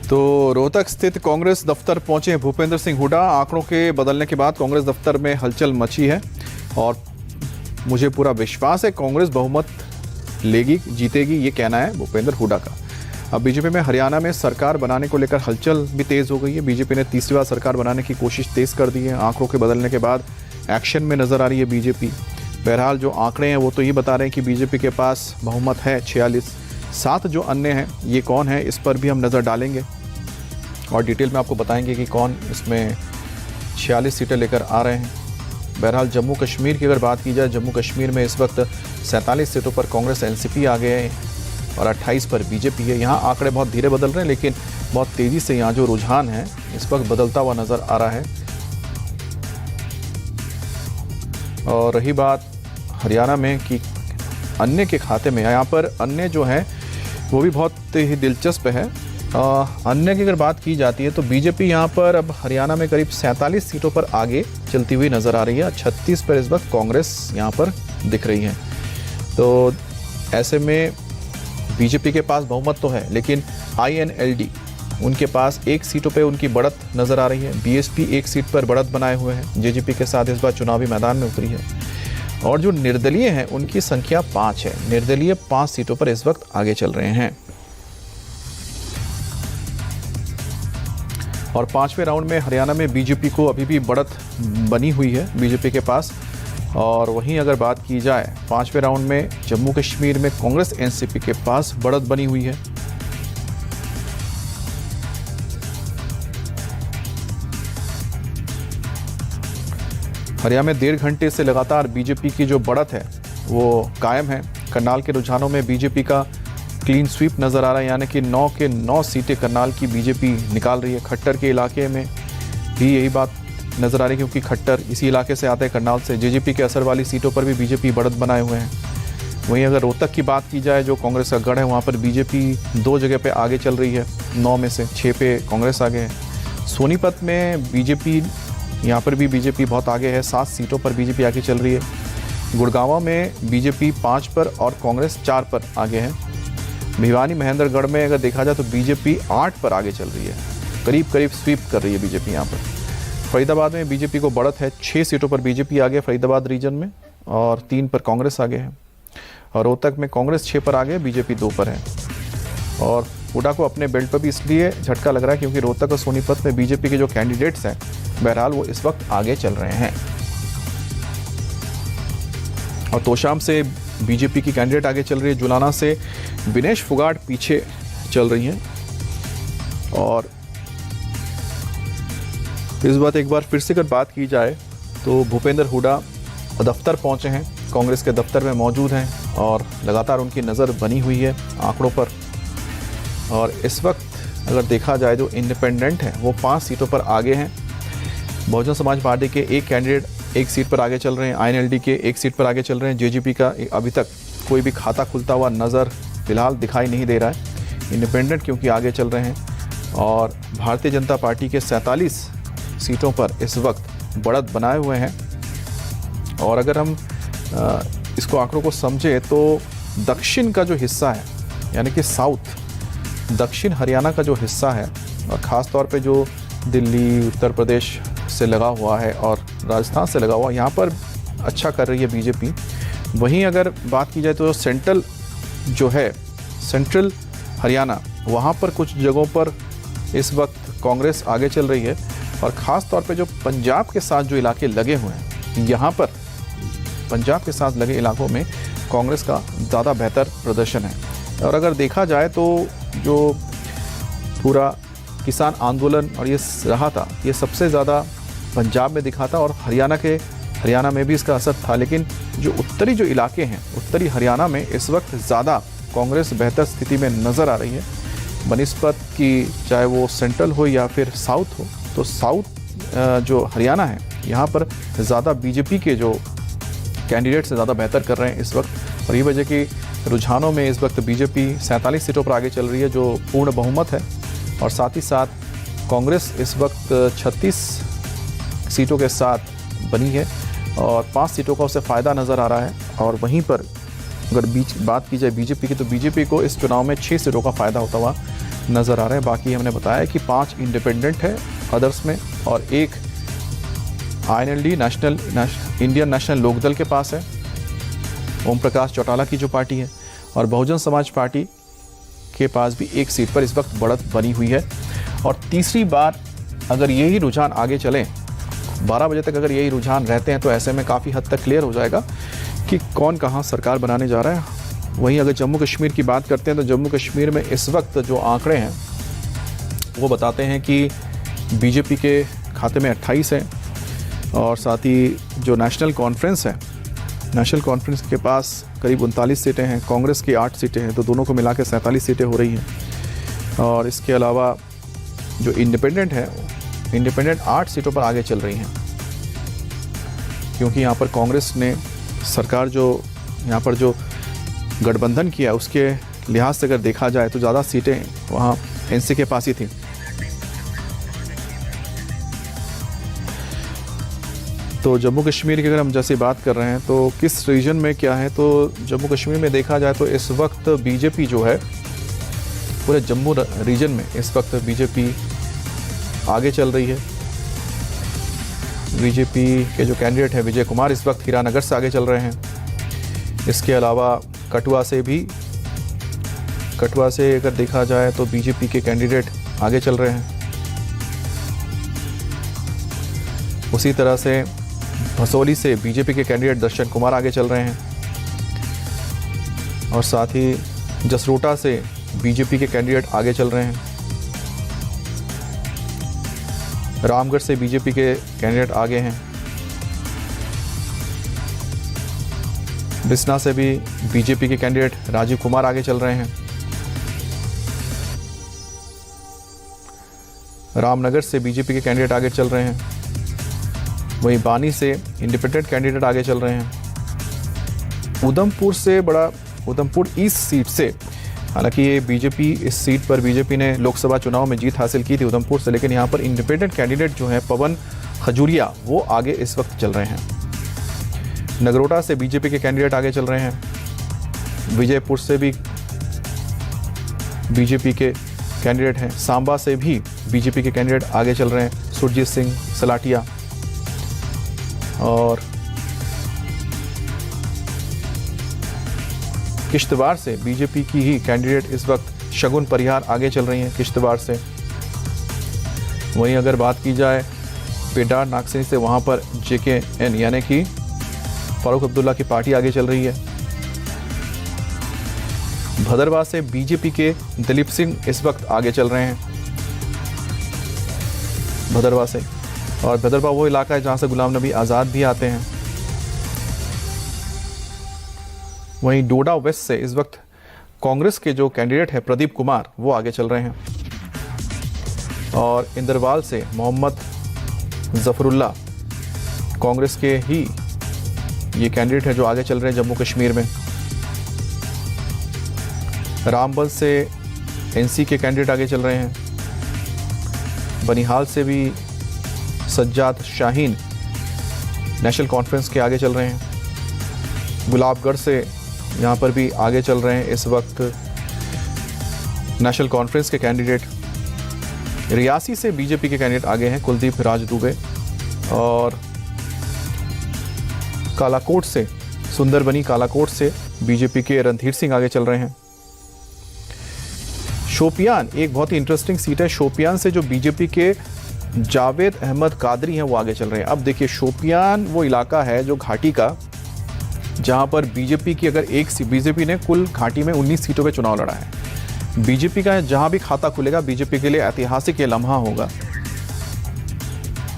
तो रोहतक स्थित कांग्रेस दफ्तर पहुंचे भूपेंद्र सिंह हुड्डा। आंकड़ों के बदलने के बाद कांग्रेस दफ्तर में हलचल मची है और मुझे पूरा विश्वास है कांग्रेस बहुमत लेगी, जीतेगी, ये कहना है भूपेंद्र हुड्डा का। अब बीजेपी में हरियाणा में सरकार बनाने को लेकर हलचल भी तेज हो गई है। बीजेपी ने तीसरी बार सरकार बनाने की कोशिश तेज कर दी है। आंकड़ों के बदलने के बाद एक्शन में नजर आ रही है बीजेपी। बहरहाल जो आंकड़े हैं वो तो ये बता रहे हैं कि बीजेपी के पास बहुमत है 46। 7 जो अन्य हैं ये कौन है, इस पर भी हम नज़र डालेंगे और डिटेल में आपको बताएंगे कि कौन इसमें 46 सीटें लेकर आ रहे हैं। बहरहाल जम्मू कश्मीर की अगर बात की जाए, जम्मू कश्मीर में इस वक्त 47 सीटों पर कांग्रेस एनसीपी आ गए हैं और 28 पर बीजेपी है। यहाँ आंकड़े बहुत धीरे बदल रहे हैं लेकिन बहुत तेज़ी से यहाँ जो रुझान है इस वक्त बदलता हुआ नज़र आ रहा है। और रही बात हरियाणा में कि अन्य के खाते में, यहाँ पर अन्य जो है वो भी बहुत ही दिलचस्प है। अन्य की अगर बात की जाती है तो बीजेपी यहाँ पर अब हरियाणा में करीब 47 सीटों पर आगे चलती हुई नज़र आ रही है। 36 पर इस वक्त कांग्रेस यहाँ पर दिख रही है। तो ऐसे में बीजेपी के पास बहुमत तो है लेकिन INLD उनके पास 1 सीटों पे उनकी बढ़त नज़र आ रही है। BSP 1 सीट पर बढ़त बनाए हुए हैं। JJP के साथ इस बार चुनावी मैदान में उतरी है। और जो निर्दलीय हैं उनकी संख्या 5 है। निर्दलीय 5 सीटों पर इस वक्त आगे चल रहे हैं। और 5वें राउंड में हरियाणा में बीजेपी को अभी भी बढ़त बनी हुई है बीजेपी के पास। और वहीं अगर बात की जाए 5वें राउंड में जम्मू कश्मीर में कांग्रेस एनसीपी के पास बढ़त बनी हुई है। हरियाणा में 1.5 घंटे से लगातार बीजेपी की जो बढ़त है वो कायम है। करनाल के रुझानों में बीजेपी का क्लीन स्वीप नज़र आ रहा है, यानी कि 9 के 9 सीटें करनाल की बीजेपी निकाल रही है। खट्टर के इलाके में भी यही बात नज़र आ रही है क्योंकि खट्टर इसी इलाके से आते हैं, करनाल से। JJP के असर वाली सीटों पर भी बीजेपी बढ़त बनाए हुए हैं। वहीं अगर रोहतक की बात की जाए जो कांग्रेस का गढ़ है, वहाँ पर बीजेपी 2 जगह पे आगे चल रही है। 9 में से 6 पे कांग्रेस आगे है। सोनीपत में बीजेपी, यहाँ पर भी बीजेपी बहुत आगे है। 7 सीटों पर बीजेपी आगे चल रही है। गुड़गांव में बीजेपी 5 पर और कांग्रेस 4 पर आगे है। भिवानी महेंद्रगढ़ में अगर देखा जाए तो बीजेपी 8 पर आगे चल रही है। करीब करीब स्वीप कर रही है बीजेपी यहाँ पर। फरीदाबाद में बीजेपी को बढ़त है। 6 सीटों पर बीजेपी आगे फरीदाबाद रीजन में और 3 पर कांग्रेस आगे है। और रोहतक में कांग्रेस 6 पर आगे, बीजेपी 2 पर है। और हुड्डा को अपने बेल्ट पर भी इसलिए झटका लग रहा है क्योंकि रोहतक और सोनीपत में बीजेपी के जो कैंडिडेट्स हैं बहरहाल वो इस वक्त आगे चल रहे हैं। और तोशाम से बीजेपी की कैंडिडेट आगे चल रही है। जुलाना से विनेश फुगाट पीछे चल रही हैं। और इस बात एक बार फिर से अगर बात की जाए तो भूपेंद्र हुड्डा दफ्तर पहुंचे हैं, कांग्रेस के दफ्तर में मौजूद हैं और लगातार उनकी नज़र बनी हुई है आंकड़ों पर। और इस वक्त अगर देखा जाए जो इंडिपेंडेंट हैं वो 5 सीटों पर आगे हैं। बहुजन समाज पार्टी के एक कैंडिडेट 1 सीट पर आगे चल रहे हैं। INLD के 1 सीट पर आगे चल रहे हैं। JJP का अभी तक कोई भी खाता खुलता हुआ नज़र फिलहाल दिखाई नहीं दे रहा है। इंडिपेंडेंट क्योंकि आगे चल रहे हैं। और भारतीय जनता पार्टी के 47 सीटों पर इस वक्त बढ़त बनाए हुए हैं। और अगर हम इसको आंकड़ों को समझे तो दक्षिण का जो हिस्सा है, यानी कि साउथ, दक्षिण हरियाणा का जो हिस्सा है और ख़ास तौर पे जो दिल्ली, उत्तर प्रदेश से लगा हुआ है और राजस्थान से लगा हुआ, यहाँ पर अच्छा कर रही है बीजेपी। वहीं अगर बात की जाए तो सेंट्रल जो है, सेंट्रल हरियाणा, वहाँ पर कुछ जगहों पर इस वक्त कांग्रेस आगे चल रही है। और ख़ास तौर पे जो पंजाब के साथ जो इलाके लगे हुए हैं, यहाँ पर पंजाब के साथ लगे इलाकों में कांग्रेस का ज़्यादा बेहतर प्रदर्शन है। और अगर देखा जाए तो जो पूरा किसान आंदोलन और ये रहा था, ये सबसे ज़्यादा पंजाब में दिखा था और हरियाणा में भी इसका असर था। लेकिन जो उत्तरी जो इलाके हैं, उत्तरी हरियाणा में इस वक्त ज़्यादा कांग्रेस बेहतर स्थिति में नज़र आ रही है बनिस्बत कि चाहे वो सेंट्रल हो या फिर साउथ हो। तो साउथ जो हरियाणा है यहाँ पर ज़्यादा बीजेपी के जो कैंडिडेट से ज़्यादा बेहतर कर रहे हैं इस वक्त। और ये वजह कि रुझानों में इस वक्त बीजेपी 47 सीटों पर आगे चल रही है जो पूर्ण बहुमत है। और साथ ही साथ कांग्रेस इस वक्त 36 सीटों के साथ बनी है और 5 सीटों का उसे फ़ायदा नज़र आ रहा है। और वहीं पर अगर बात की जाए बीजेपी की, तो बीजेपी को इस चुनाव में 6 सीटों का फ़ायदा होता हुआ नज़र आ रहे हैं। बाकी हमने बताया कि 5 इंडिपेंडेंट है अदर्स में, और एक INLD इंडियन नेशनल लोकदल के पास है, ओम प्रकाश चौटाला की जो पार्टी है, और बहुजन समाज पार्टी के पास भी एक सीट पर इस वक्त बढ़त बनी हुई है। और तीसरी बार अगर यही रुझान आगे चलें, 12 बजे तक अगर यही रुझान रहते हैं, तो ऐसे में काफ़ी हद तक क्लियर हो जाएगा कि कौन कहाँ सरकार बनाने जा रहा है। वहीं अगर जम्मू कश्मीर की बात करते हैं तो जम्मू कश्मीर में इस वक्त जो आंकड़े हैं वो बताते हैं कि बीजेपी के खाते में 28 हैं, और साथ ही जो नेशनल कॉन्फ्रेंस है, नेशनल कॉन्फ्रेंस के पास करीब 39 सीटें हैं, कांग्रेस की 8 सीटें हैं, तो दोनों को मिला के 47 सीटें हो रही हैं। और इसके अलावा जो इंडिपेंडेंट है, इंडिपेंडेंट 8 सीटों पर आगे चल रही हैं, क्योंकि यहाँ पर कांग्रेस ने सरकार जो यहाँ पर जो गठबंधन किया उसके लिहाज से अगर देखा जाए तो ज़्यादा सीटें वहाँ NC के पास ही थी। तो जम्मू कश्मीर की अगर हम जैसे बात कर रहे हैं तो किस रीजन में क्या है, तो जम्मू कश्मीर में देखा जाए तो इस वक्त बीजेपी जो है पूरे जम्मू रीजन में इस वक्त बीजेपी आगे चल रही है। बीजेपी के जो कैंडिडेट हैं विजय कुमार इस वक्त हीरानगर से आगे चल रहे हैं। इसके अलावा कठुआ से अगर देखा जाए तो बीजेपी के कैंडिडेट आगे चल रहे हैं। उसी तरह से भसोली से बीजेपी के कैंडिडेट दर्शन कुमार आगे चल रहे हैं, और साथ ही जसरोटा से बीजेपी के कैंडिडेट आगे चल रहे हैं। रामगढ़ से बीजेपी के कैंडिडेट आगे हैं। बिसना से भी बीजेपी के कैंडिडेट राजीव कुमार आगे चल रहे हैं। रामनगर से बीजेपी के कैंडिडेट आगे चल रहे हैं। वहीं बानी से इंडिपेंडेंट कैंडिडेट आगे चल रहे हैं। उधमपुर ईस्ट सीट से, हालांकि ये बीजेपी इस सीट पर बीजेपी ने लोकसभा चुनाव में जीत हासिल की थी उधमपुर से, लेकिन यहाँ पर इंडिपेंडेंट कैंडिडेट जो है पवन खजूरिया वो आगे इस वक्त चल रहे हैं। नगरोटा से बीजेपी के कैंडिडेट आगे चल रहे हैं। विजयपुर से भी बीजेपी के कैंडिडेट हैं। सांबा से भी बीजेपी के कैंडिडेट आगे चल रहे हैं, सुरजीत सिंह सलाटिया। और किश्तवाड़ से बीजेपी की ही कैंडिडेट इस वक्त शगुन परिहार आगे चल रही हैं किश्तवाड़ से। वहीं अगर बात की जाए पेडार नागसिनी से, वहां पर JKN यानी कि फारूक अब्दुल्ला की पार्टी आगे चल रही है। भदरवाह से बीजेपी के दिलीप सिंह इस वक्त आगे चल रहे हैं, भदरवाह से। और भदरवाह वो इलाका है जहां से गुलाम नबी आज़ाद भी आते हैं। वहीं डोडा वेस्ट से इस वक्त कांग्रेस के जो कैंडिडेट है प्रदीप कुमार वो आगे चल रहे हैं। और इंदरवाल से मोहम्मद जफरुल्ला कांग्रेस के ही ये कैंडिडेट है जो आगे चल रहे हैं जम्मू कश्मीर में। रामबन से NC के कैंडिडेट आगे चल रहे हैं। बनिहाल से भी सज्जाद शाहीन नेशनल कॉन्फ्रेंस के आगे चल रहे हैं। गुलाबगढ़ से यहाँ पर भी आगे चल रहे हैं इस वक्त नेशनल कॉन्फ्रेंस के कैंडिडेट। रियासी से बीजेपी के कैंडिडेट आगे हैं कुलदीप राज दुबे। और कालाकोट से सुंदरबनी कालाकोट से बीजेपी के रणधीर सिंह आगे चल रहे हैं। शोपियान एक बहुत ही इंटरेस्टिंग सीट है। शोपियान से जो बीजेपी के जावेद अहमद कादरी हैं वो आगे चल रहे हैं। अब देखिए शोपियान वो इलाका है जो घाटी का, जहां पर बीजेपी की अगर बीजेपी ने कुल घाटी में 19 सीटों पे चुनाव लड़ा है। बीजेपी का जहां भी खाता खुलेगा बीजेपी के लिए ऐतिहासिक ये लम्हा होगा।